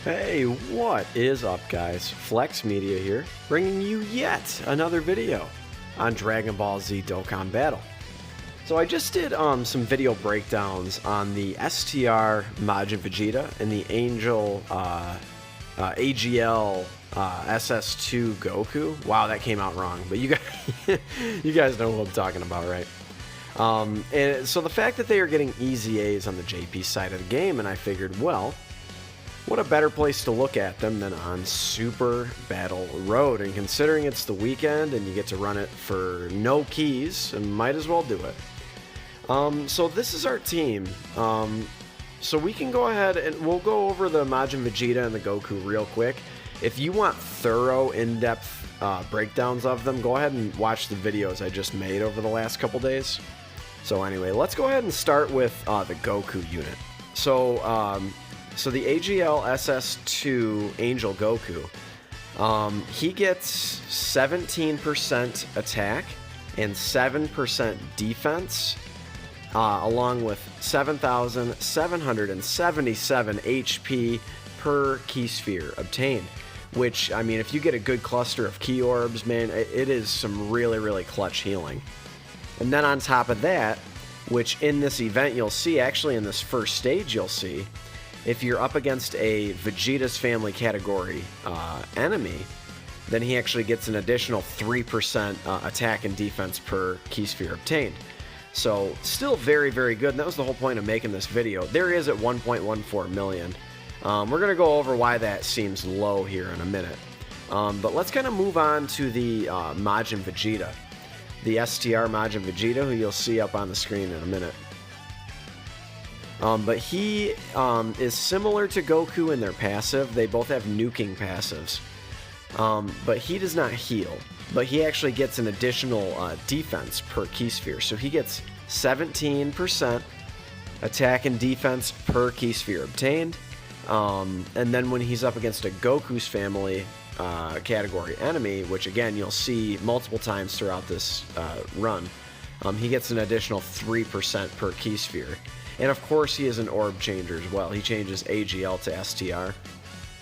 Hey, what is up, guys? Flex Media here, bringing you yet another video on Dragon Ball Z Dokkan Battle. So I just did some video breakdowns on the STR Majin Vegeta and the Angel AGL SS2 Goku. Wow, that came out wrong, but you guys, you guys know what I'm talking about, right? And so the fact that they are getting easy A's on the JP side of the game, and I figured, well, what a better place to look at them than on Super Battle Road. And considering it's the weekend and you get to run it for no keys, might as well do it. So this is our team. So we can go ahead and we'll go over the Majin Vegeta and the Goku real quick. If you want thorough, in-depth breakdowns of them, go ahead and watch the videos I just made over the last couple days. So anyway, let's go ahead and start with the Goku unit. So the AGL SS2 Angel Goku, he gets 17% attack and 7% defense, along with 7,777 HP per key sphere obtained. Which, I mean, if you get a good cluster of key orbs, man, it is some really, really clutch healing. And then on top of that, which in this event you'll see, actually in this first stage you'll see, if you're up against a Vegeta's family category enemy, then he actually gets an additional 3% attack and defense per key sphere obtained. So still very, very good, and that was the whole point of making this video. There is at 1.14 million. We're going to go over why that seems low here in a minute. But let's kind of move on to the Majin Vegeta. The STR Majin Vegeta, who you'll see up on the screen in a minute. But he is similar to Goku in their passive. They both have nuking passives. But he does not heal. But he actually gets an additional defense per key sphere. So he gets 17% attack and defense per key sphere obtained. And then when he's up against a Goku's family category enemy, which again you'll see multiple times throughout this run, he gets an additional 3% per key sphere. And of course he is an orb changer as well. He changes AGL to STR.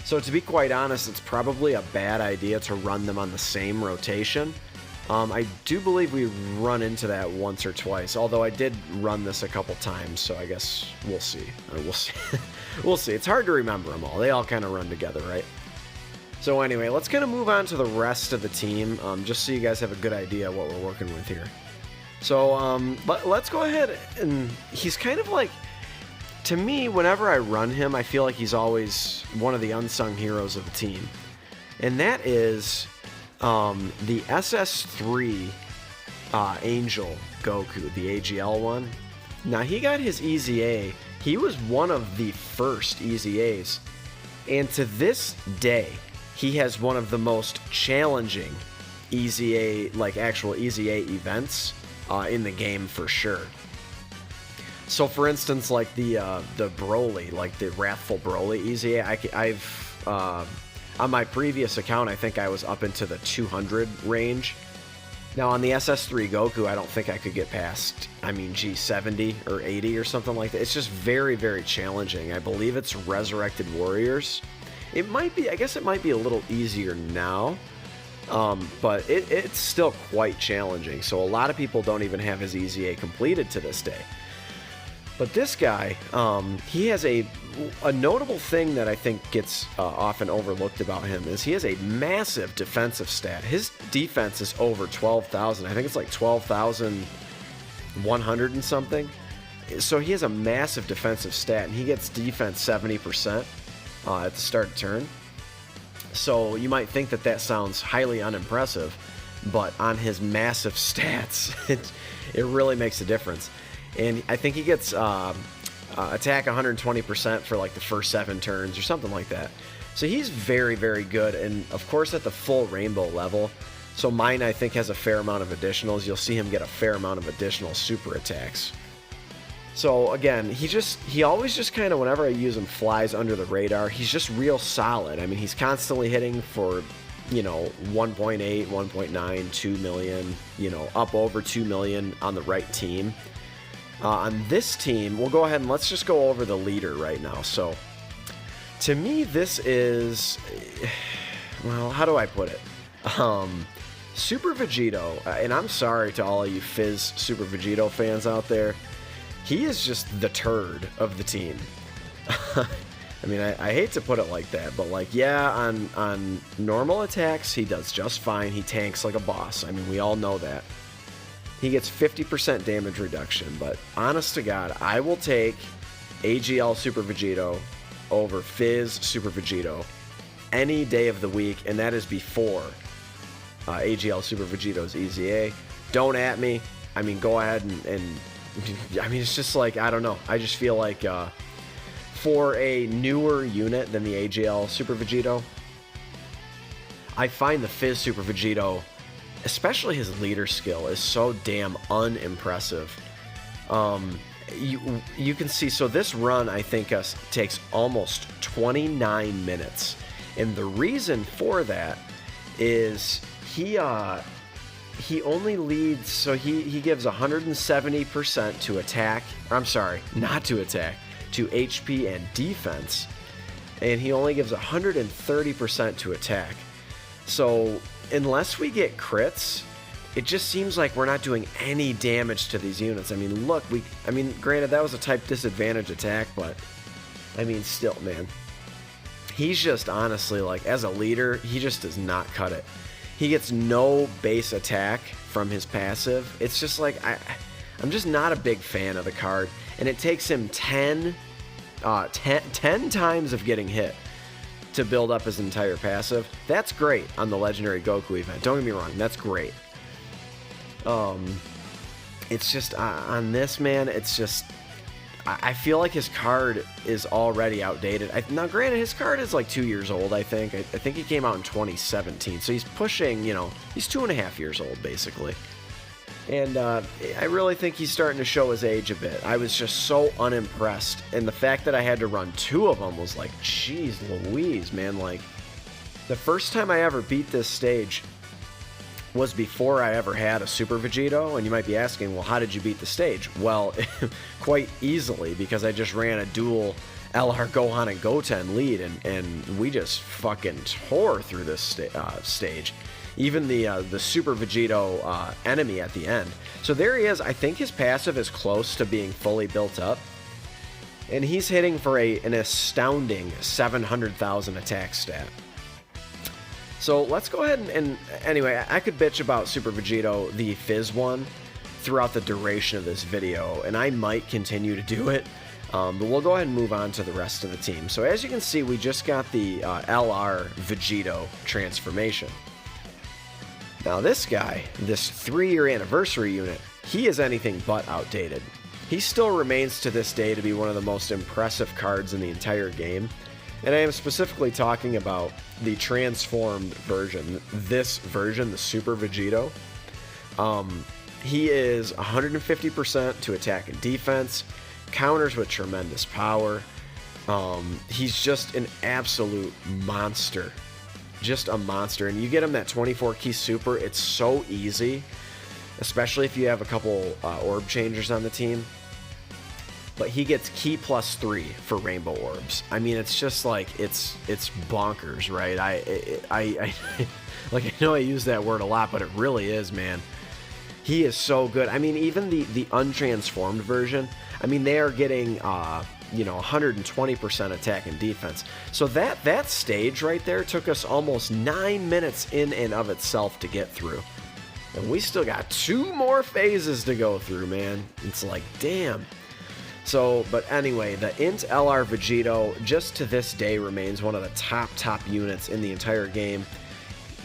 So to be quite honest, it's probably a bad idea to run them on the same rotation. I do believe we run into that once or twice, although I did run this a couple times, so I guess we'll see. We'll see. We'll see. It's hard to remember them all. They all kind of run together, right? So anyway, let's kind of move on to the rest of the team, just so you guys have a good idea what we're working with here. So let's go ahead, and he's kind of like, to me, whenever I run him, I feel like he's always one of the unsung heroes of the team. And that is the SS3 Angel Goku, the AGL one. Now, he got his Easy A. He was one of the first Easy A's. And to this day, he has one of the most challenging Easy A, like actual Easy A events in the game for sure. So for instance, like the Broly, like the Wrathful Broly Easy A, I've on my previous account, I think I was up into the 200 range. Now on the SS3 Goku, I don't think I could get past, I mean, gee, 70 or 80 or something like that. It's just very, very challenging. I believe it's Resurrected Warriors. It might be, I guess it might be a little easier now. But it's still quite challenging, so a lot of people don't even have his Easy A completed to this day. But this guy, he has a notable thing that I think gets often overlooked about him is he has a massive defensive stat. His defense is over 12,000. I think it's like 12,100 and something. So he has a massive defensive stat, and he gets defense 70% at the start of turn. So you might think that that sounds highly unimpressive, but on his massive stats, it really makes a difference. And I think he gets attack 120% for like the first 7 turns or something like that. So he's very, very good, and of course at the full rainbow level. So mine, I think, has a fair amount of additionals. You'll see him get a fair amount of additional super attacks. So again, he always just kind of, whenever I use him, flies under the radar. He's just real solid. I mean, he's constantly hitting for, you know, 1.8, 1.9, 2 million, you know, up over 2 million on the right team. On this team, we'll go ahead and let's just go over the leader right now. So To me, this is, well, how do I put it? Super Vegeto, and I'm sorry to all of you Fizz Super Vegeto fans out there, he is just the turd of the team. I mean, I hate to put it like that, but like, yeah, on normal attacks, he does just fine. He tanks like a boss. I mean, we all know that. He gets 50% damage reduction, but honest to God, I will take AGL Super Vegeto over Fizz Super Vegeto any day of the week, and that is before AGL Super Vegeto's EZA. Don't at me. I mean, go ahead and I mean, it's just like, I don't know. I just feel like for a newer unit than the AGL Super Vegeto, I find the Fizz Super Vegeto, especially his leader skill, is so damn unimpressive. You can see, so this run, I think, takes almost 29 minutes. And the reason for that is he only leads, so he gives 170% to attack, I'm sorry, not to attack, to HP and defense, and he only gives 130% to attack. So unless we get crits, it just seems like we're not doing any damage to these units. I mean, look, granted, that was a type disadvantage attack, but I mean, still, man, he's just honestly, like, as a leader, he just does not cut it. He gets no base attack from his passive. It's just like, I'm just not a big fan of the card, and it takes him 10 times of getting hit to build up his entire passive. That's great on the Legendary Goku event. Don't get me wrong, that's great. It's just, on this, man, it's just, I feel like his card is already outdated. Now, granted, his card is like 2 years old, I think. I think he came out in 2017, so he's pushing, he's 2.5 years old, basically. And I really think he's starting to show his age a bit. I was just so unimpressed, and the fact that I had to run 2 of them was like, jeez Louise, man. Like, the first time I ever beat this stage was before I ever had a Super Vegeto, and you might be asking, well, how did you beat the stage? Well, quite easily, because I just ran a dual LR Gohan and Goten lead, and we just fucking tore through this stage. Even the Super Vegeto enemy at the end. So there he is. I think his passive is close to being fully built up, and he's hitting for an astounding 700,000 attack stat. So let's go ahead and anyway, I could bitch about Super Vegeto, the Fizz one, throughout the duration of this video, and I might continue to do it, but we'll go ahead and move on to the rest of the team. So as you can see, we just got the LR Vegeto transformation. Now this guy, this 3-year anniversary unit, he is anything but outdated. He still remains to this day to be one of the most impressive cards in the entire game. And I am specifically talking about the transformed version, this version, the Super Vegeto. He is 150% to attack and defense, counters with tremendous power. He's just an absolute monster. Just a monster. And you get him that 24 key super, it's so easy, especially if you have a couple orb changers on the team. But he gets key +3 for rainbow orbs. I mean, it's just like, it's bonkers, right? I like, I know I use that word a lot, but it really is, man. He is so good. I mean, even the untransformed version, I mean, they are getting 120% attack and defense. So that stage right there took us almost 9 minutes in and of itself to get through. And we still got 2 more phases to go through, man. It's like, damn. So, but anyway, the Int LR Vegeto, just to this day, remains one of the top units in the entire game.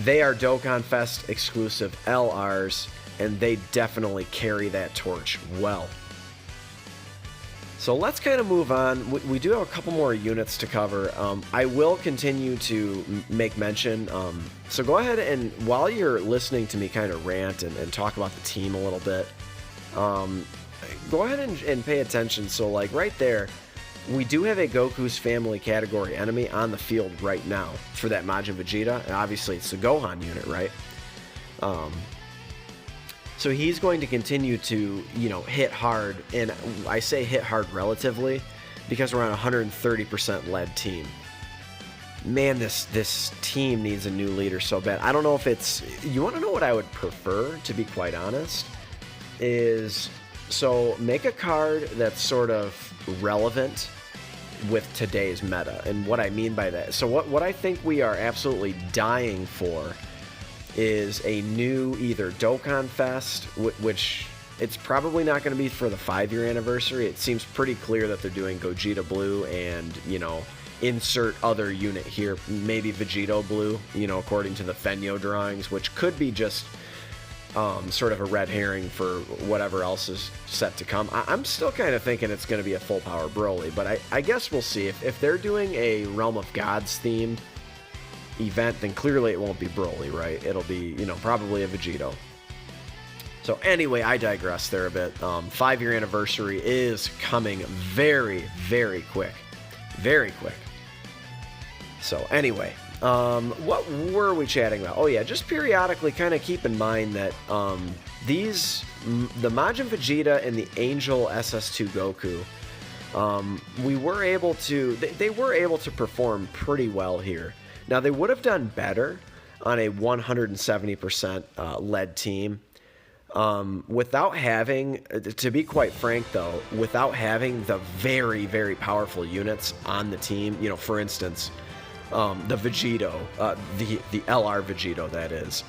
They are Dokkan Fest exclusive LRs, and they definitely carry that torch well. So let's kind of move on. We do have a couple more units to cover. I will continue to make mention. So go ahead and, while you're listening to me kind of rant and talk about the team a little bit, go ahead and pay attention. So like right there, we do have a Goku's Family category enemy on the field right now for that Majin Vegeta, and obviously it's the Gohan unit, right? So he's going to continue to, hit hard, and I say hit hard relatively because we're on a 130% lead team. man, this team needs a new leader so bad. I don't know if it's... You want to know what I would prefer, to be quite honest? Is... So, make a card that's sort of relevant with today's meta. And what I mean by that... So, what I think we are absolutely dying for is a new either Dokkan Fest, which... It's probably not going to be for the 5-year anniversary. It seems pretty clear that they're doing Gogeta Blue and, you know, insert other unit here. Maybe Vegeto Blue, you know, according to the Fenyo drawings, which could be just sort of a red herring for whatever else is set to come. I'm still kind of thinking it's going to be a full power Broly, but I guess we'll see. If they're doing a Realm of Gods themed event, then clearly it won't be Broly, right? It'll be, you know, probably a Vegeto. So anyway, I digress there a bit. 5-year anniversary is coming very, very quick. Very quick. So anyway, what were we chatting about? Oh yeah, just periodically kind of keep in mind that the Majin Vegeta and the Angel SS2 Goku, we were able to, they were able to perform pretty well here. Now they would have done better on a 170% lead team. Without having, to be quite frank though, without having the very, very powerful units on the team, you know, for instance, the Vegeto, the LR Vegeto, that is,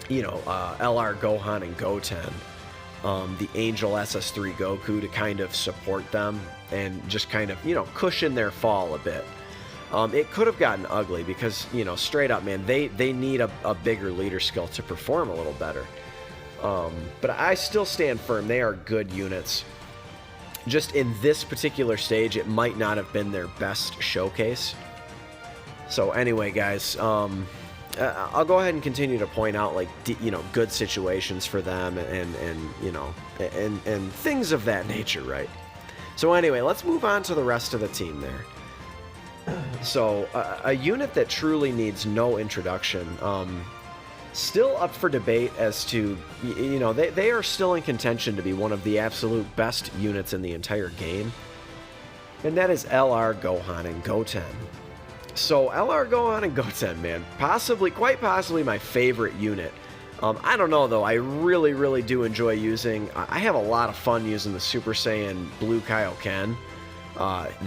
you know, LR Gohan and Goten, the Angel SS3 Goku to kind of support them and just kind of, you know, cushion their fall a bit. It could have gotten ugly because, you know, straight up, man, they need a bigger leader skill to perform a little better. But I still stand firm. They are good units. Just in this particular stage, it might not have been their best showcase. So anyway, guys, I'll go ahead and continue to point out, like, you know, good situations for them and you know, and things of that nature, right? So anyway, let's move on to the rest of the team there. So a unit that truly needs no introduction, still up for debate as to, you know, they are still in contention to be one of the absolute best units in the entire game. And that is LR Gohan and Goten. So LR Gohan and Goten, man, quite possibly my favorite unit. I don't know though, I really, really do enjoy using, I have a lot of fun using the Super Saiyan Blue Kaioken.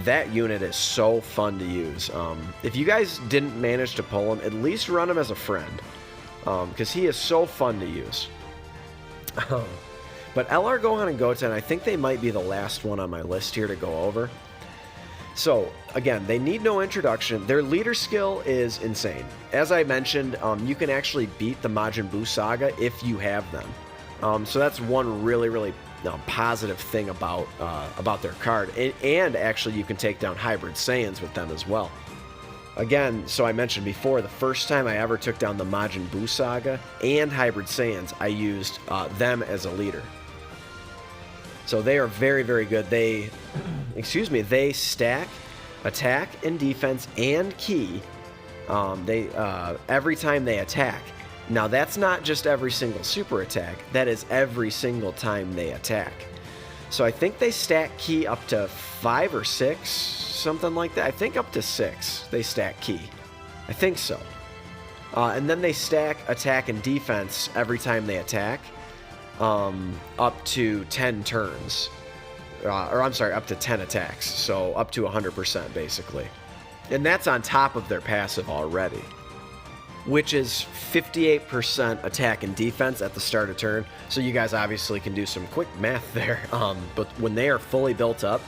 That unit is so fun to use. If you guys didn't manage to pull him, at least run him as a friend. Because he is so fun to use. But LR Gohan and Goten, I think they might be the last one on my list here to go over. So, again, they need no introduction. Their leader skill is insane. As I mentioned, you can actually beat the Majin Buu Saga if you have them. So that's one really, really positive thing about their card. And actually, you can take down Hybrid Saiyans with them as well. Again, so I mentioned before, the first time I ever took down the Majin Buu Saga and Hybrid Saiyans, I used them as a leader. So they are very, very good. They stack attack and defense and ki. Every time they attack. Now that's not just every single super attack. That is every single time they attack. So I think they stack ki up to 5 or 6, something like that. I think up to 6 they stack ki. I think so. And then they stack attack and defense every time they attack, up to 10 turns. Or I'm sorry, up to 10 attacks. So up to 100% basically. And that's on top of their passive already, which is 58% attack and defense at the start of turn. So you guys obviously can do some quick math there. But when they are fully built up,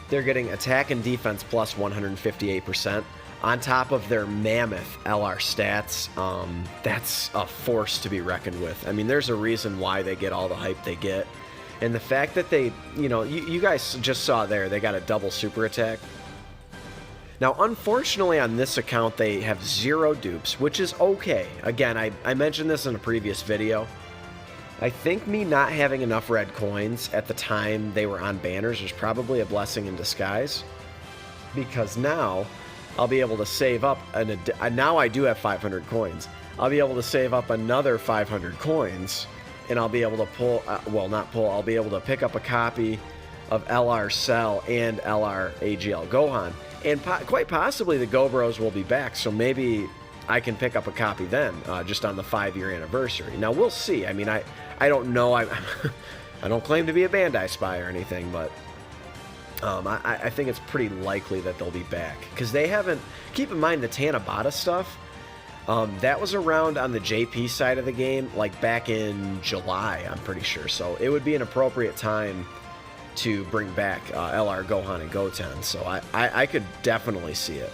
they're getting attack and defense plus 158% on top of their mammoth LR stats. That's a force to be reckoned with. I mean, there's a reason why they get all the hype they get. And the fact that they, you know, you guys just saw there, they got a double super attack. Now, unfortunately, on this account, they have 0 dupes, which is okay. Again, I mentioned this in a previous video. I think me not having enough red coins at the time they were on banners was probably a blessing in disguise, because now I'll be able to save up, now I do have 500 coins. I'll be able to save up another 500 coins, and I'll be able to pull, well, not pull, I'll be able to pick up a copy of LR Cell and LR AGL Gohan. And quite possibly the Gobros will be back, so maybe I can pick up a copy then, just on the 5-year anniversary. Now, we'll see. I mean, I don't know. I don't claim to be a Bandai spy or anything, but I think it's pretty likely that they'll be back. Because they haven't... Keep in mind the Tanabata stuff, that was around on the JP side of the game, like back in July, I'm pretty sure. So it would be an appropriate time to bring back LR Gohan and Goten. So I could definitely see it.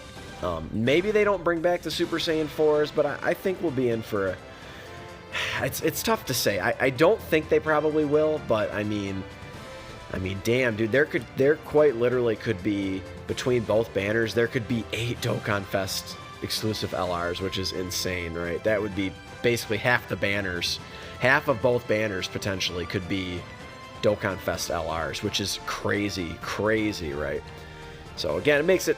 Maybe they don't bring back the Super Saiyan 4s, but I think we'll be in for a... It's tough to say. I don't think they probably will, but I mean, damn, dude, there quite literally could be, between both banners, there could be 8 Dokkan Fest exclusive LRs, which is insane, right? That would be basically half the banners. Half of both banners potentially could be Dokkan Fest LRs, which is crazy, right? So again, it makes it,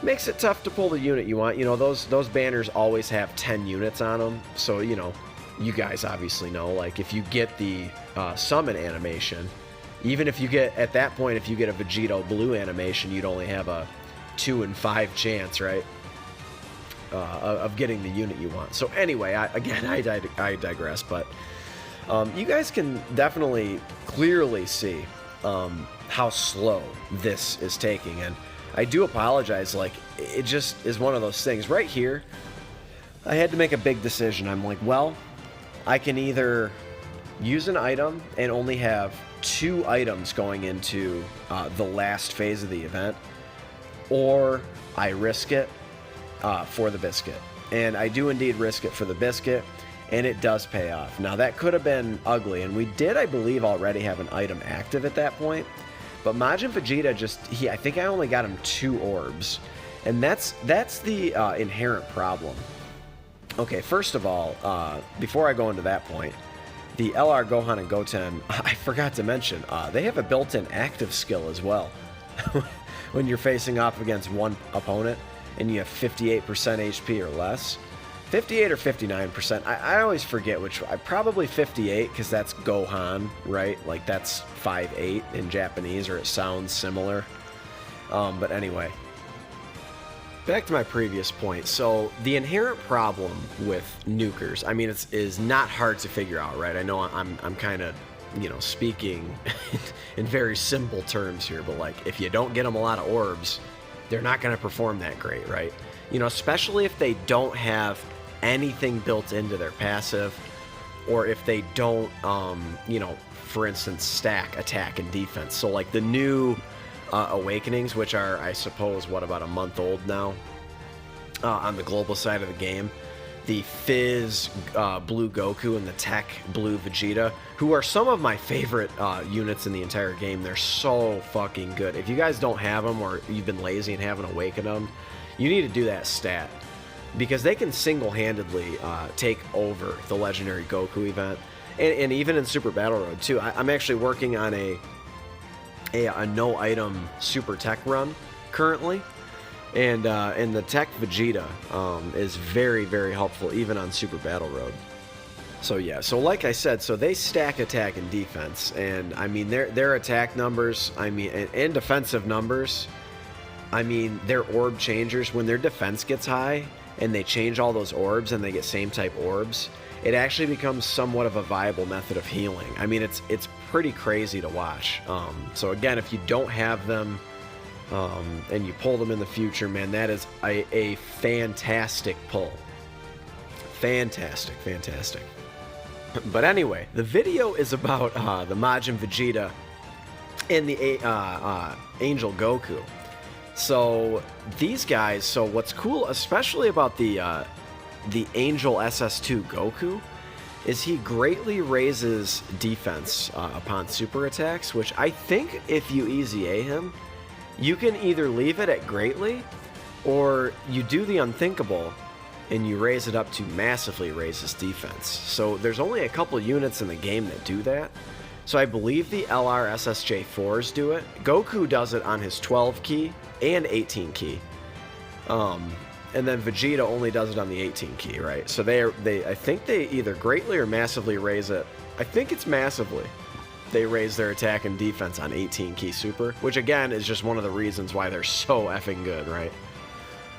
makes it tough to pull the unit you want. Those banners always have 10 units on them, so, you guys obviously know, like, if you get the summon animation, even if you get, at that point, if you get a Vegeto blue animation, you'd only have a 2 in 5 chance, right, of getting the unit you want. So anyway, I digress, but you guys can definitely clearly see how slow this is taking, and I do apologize. Like, it just is one of those things. Right here, I had to make a big decision. I'm like, well, I can either use an item and only have 2 items going into the last phase of the event, or I risk it for the biscuit. And I do indeed risk it for the biscuit, and it does pay off. Now, that could have been ugly, and we did, I believe, already have an item active at that point. But Majin Vegeta I think I only got him 2 orbs. And that's the inherent problem. Okay, first of all, before I go into that point, the LR Gohan and Goten, I forgot to mention, they have a built-in active skill as well. When you're facing off against one opponent and you have 58% HP or less. 58 or 59%. I always forget which. Probably 58, because that's Gohan, right? Like, that's 5'8" in Japanese, or it sounds similar. But anyway, back to my previous point. So the inherent problem with nukers, I mean, is not hard to figure out, right? I know I'm kind of, speaking in very simple terms here, but like, if you don't get them a lot of orbs, they're not going to perform that great, right? Especially if they don't have anything built into their passive, or if they don't, for instance, stack attack and defense. So like the new Awakenings, which are, I suppose, about a month old now, on the global side of the game, the Fizz Blue Goku and the Tech Blue Vegeta, who are some of my favorite units in the entire game. They're so fucking good. If you guys don't have them, or you've been lazy and haven't awakened them, you need to do that stat, because they can single-handedly take over the Legendary Goku event, and even in Super Battle Road too. I'm actually working on a no-item Super Tech run currently, and the Tech Vegeta is very, very helpful even on Super Battle Road. So yeah, so like I said, so they stack attack and defense, and I mean their attack numbers, I mean, and defensive numbers, I mean, their orb changers, when their defense gets high and they change all those orbs and they get same type orbs, it actually becomes somewhat of a viable method of healing. I mean, it's pretty crazy to watch. So again, if you don't have them and you pull them in the future, man, that is a fantastic pull. Fantastic. But anyway, the video is about the Majin Vegeta and the Angel Goku. So these guys, so what's cool, especially about the Angel SS2 Goku, is he greatly raises defense upon super attacks, which I think if you EZA him, you can either leave it at greatly, or you do the unthinkable and you raise it up to massively raise his defense. So there's only a couple units in the game that do that. So I believe the LR SSJ4s do it. Goku does it on his 12 key and 18 key. And then Vegeta only does it on the 18 key, right? So I think they either greatly or massively raise it. I think it's massively. they raise their attack and defense on 18 key super, which again is just one of the reasons why they're so effing good, right?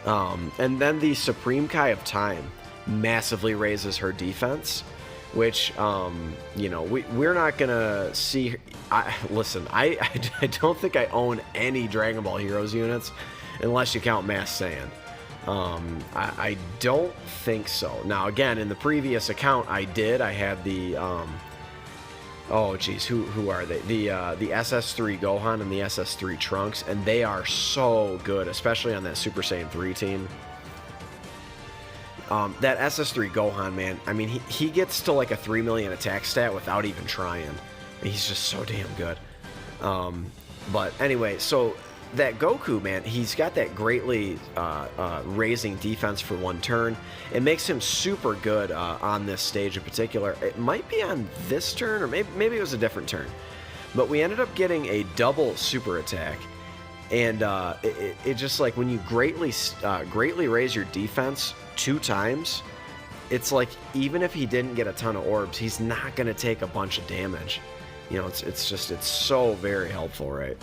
And then the Supreme Kai of Time massively raises her defense, which, you know, we're not gonna see. Listen, I don't think I own any Dragon Ball Heroes units unless you count Mass Saiyan. I don't think so. Now, again, in the previous account, I had the, oh geez, who are they? The SS3 Gohan and the SS3 Trunks, and they are so good, especially on that Super Saiyan 3 team. That SS3 Gohan, man, I mean, he gets to like a 3 million attack stat without even trying. He's just so damn good. But anyway, so that Goku, man, he's got that greatly raising defense for one turn. It makes him super good on this stage in particular. It might be on this turn, or maybe it was a different turn. But we ended up getting a double super attack. And it just like when you greatly raise your defense 2 times, it's like even if he didn't get a ton of orbs, he's not going to take a bunch of damage. You know, it's so very helpful, right?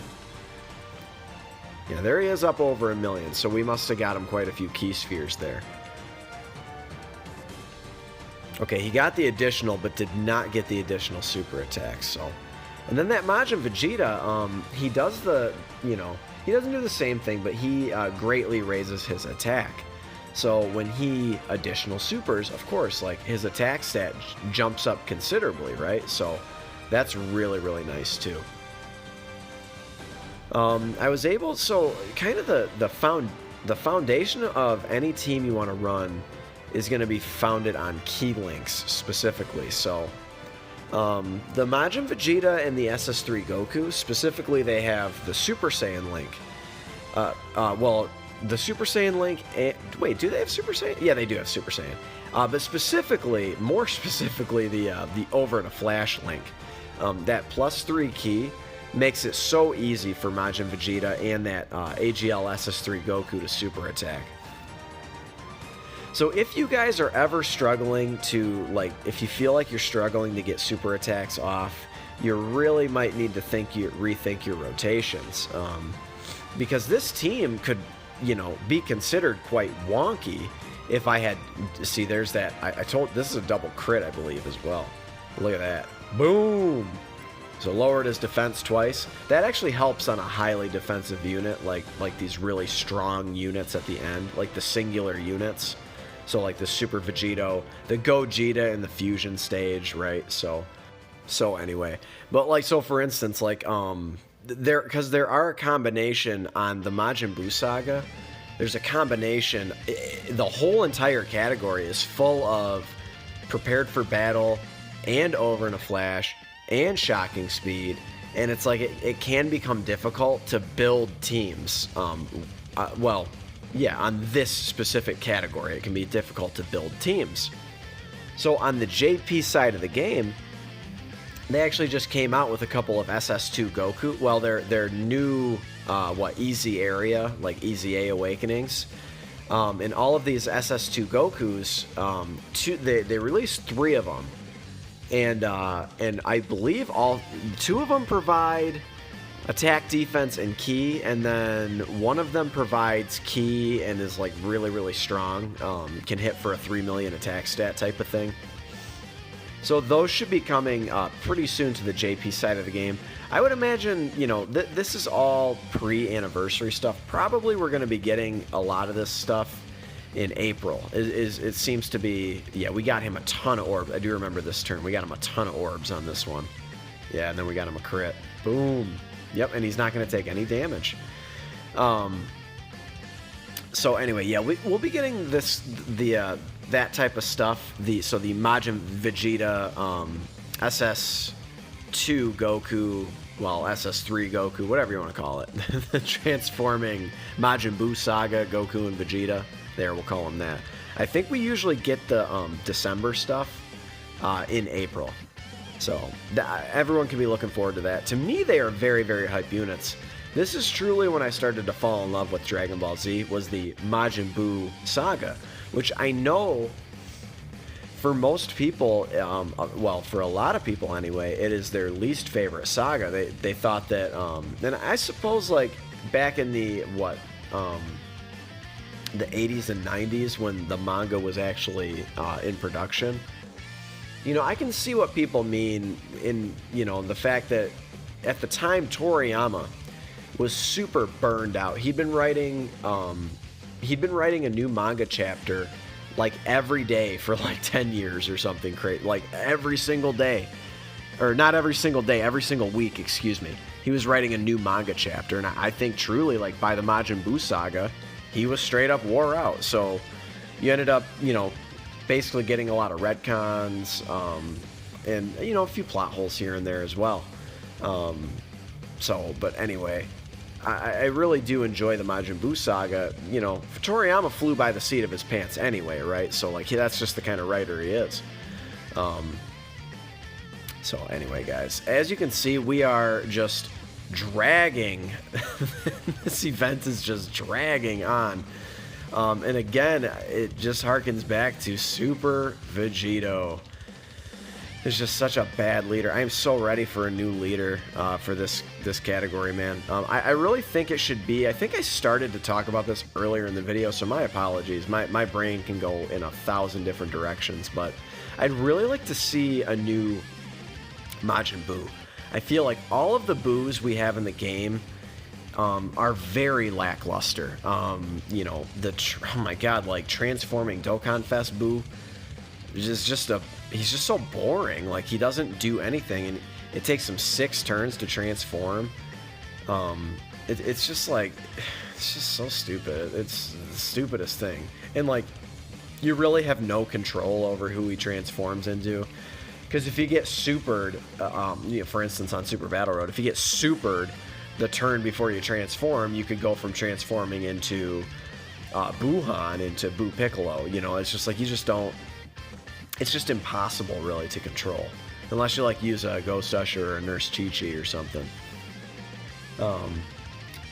Yeah, there he is, up over 1 million, so we must have got him quite a few key spheres there. Okay, he got the additional, but did not get the additional super attacks, so. And then that Majin Vegeta, he does the, you know, he doesn't do the same thing, but he greatly raises his attack. So when he additional supers, of course, like his attack stat jumps up considerably, right? So that's really, really nice too. I was able, so kind of the foundation of any team you want to run is going to be founded on key links specifically. So the Majin Vegeta and the SS3 Goku, specifically, they have the Super Saiyan link. Well, the Super Saiyan link, wait, do they have Super Saiyan? Yeah, they do have Super Saiyan. But specifically, more specifically, the Over in a Flash link. That +3 key makes it so easy for Majin Vegeta and that AGL SS3 Goku to super attack. So if you guys are ever struggling to, like, if you feel like you're struggling to get super attacks off, you really might need to rethink your rotations. Because this team could, you know, be considered quite wonky if I had, see, there's that, I told, this is a double crit, I believe, as well. Look at that. Boom! So lowered his defense twice. That actually helps on a highly defensive unit, like these really strong units at the end, like the singular units. So like the Super Vegeto, the Gogeta in the fusion stage, right? So anyway, but like, so for instance, like because there are a combination on the Majin Buu Saga. There's a combination. The whole entire category is full of prepared for battle and over in a flash and shocking speed, and it's like it can become difficult to build teams. Well, yeah, on this specific category, it can be difficult to build teams. So on the JP side of the game, they actually just came out with a couple of SS2 Goku. Well, their new EZA area, like EZA Awakenings. And all of these SS2 Gokus, they released 3 of them. And I believe 2 of them provide attack, defense, and ki, and then one of them provides ki and is like really, really strong, can hit for a 3 million attack stat type of thing. So those should be coming pretty soon to the JP side of the game. I would imagine, you know, this is all pre-anniversary stuff. Probably we're going to be getting a lot of this stuff in April. It seems to be, yeah, we got him a ton of orbs. I do remember this turn. We got him a ton of orbs on this one. Yeah, and then we got him a crit. Boom. Yep, and he's not going to take any damage. So anyway, yeah, we'll be getting that type of stuff. So the Majin Vegeta, SS2 Goku, well, SS3 Goku, whatever you want to call it. The transforming Majin Buu Saga, Goku and Vegeta. There, we'll call them that. I think we usually get the December stuff in April. So everyone can be looking forward to that. To me, they are very, very hype units. This is truly when I started to fall in love with Dragon Ball Z, was the Majin Buu Saga, which I know for most people, well, for a lot of people anyway, it is their least favorite saga. They thought that, and I suppose like back in the the 80s and 90s when the manga was actually in production, you know, I can see what people mean in, you know, the fact that at the time Toriyama was super burned out. He'd been writing a new manga chapter like every day for like 10 years or something crazy, like every single day, or not every single day, every single week, excuse me. He was writing a new manga chapter, and I think truly, like by the Majin Buu Saga, he was straight up wore out. So you ended up, you know, basically getting a lot of retcons, and, you know, a few plot holes here and there as well. But anyway, I really do enjoy the Majin Buu Saga. You know, Toriyama flew by the seat of his pants anyway, right? So, like, that's just the kind of writer he is. So, anyway, guys, as you can see, we are just dragging. This event is just dragging on. And again, it just harkens back to Super Vegeto. Is just such a bad leader. I am so ready for a new leader for this category, man. I really think it should be. I think I started to talk about this earlier in the video, so my apologies. My brain can go in 1,000 different directions, but I'd really like to see a new Majin Buu. I feel like all of the Boos we have in the game are very lackluster. You know, oh my god, like transforming Dokkan Fest Buu is just he's just so boring. Like, he doesn't do anything, and it takes him 6 turns to transform. It's just like, it's just so stupid. It's the stupidest thing. And like, you really have no control over who he transforms into. Because if you get supered, you know, for instance on Super Battle Road, if you get supered the turn before you transform, you could go from transforming into Buuhan into Buu Piccolo. You know, it's just like, you just don't. It's just impossible, really, to control. Unless you, like, use a Ghost Usher or a Nurse Chi-Chi or something.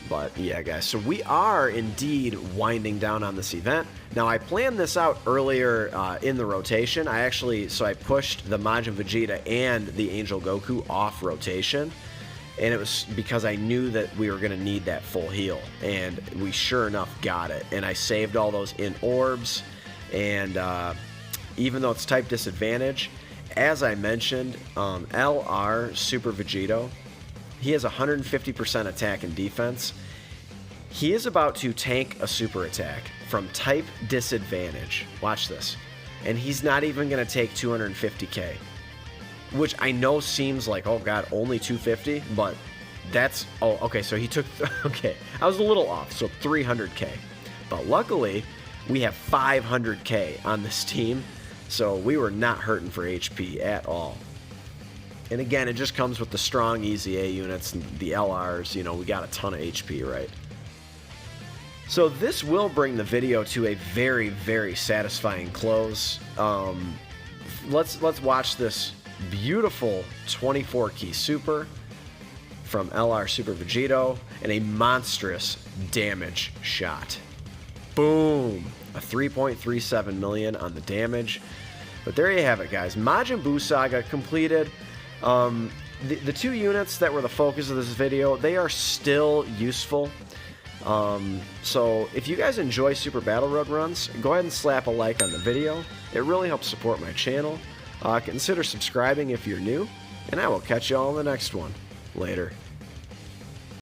But, yeah, guys. So we are, indeed, winding down on this event. Now, I planned this out earlier in the rotation. I pushed the Majin Vegeta and the Angel Goku off rotation. And it was because I knew that we were going to need that full heal. And we sure enough got it. And I saved all those in orbs. And, even though it's type disadvantage, as I mentioned, LR Super Vegeto, he has 150% attack and defense. He is about to tank a super attack from type disadvantage. Watch this. And he's not even going to take 250k. Which I know seems like, oh god, only 250, but that's, oh, okay, so he took, okay, I was a little off, so 300k. But luckily, we have 500k on this team, so we were not hurting for HP at all. And again, it just comes with the strong EZA units and the LRs. You know, we got a ton of HP, right? So this will bring the video to a very, very satisfying close. Let's watch this beautiful 24-key super from LR Super Vegeto and a monstrous damage shot. Boom! A 3.37 million on the damage. But there you have it, guys. Majin Buu Saga completed. The 2 units that were the focus of this video, they are still useful. So if you guys enjoy Super Battle Road runs, go ahead and slap a like on the video. It really helps support my channel. Consider subscribing if you're new, and I will catch you all in the next one. Later.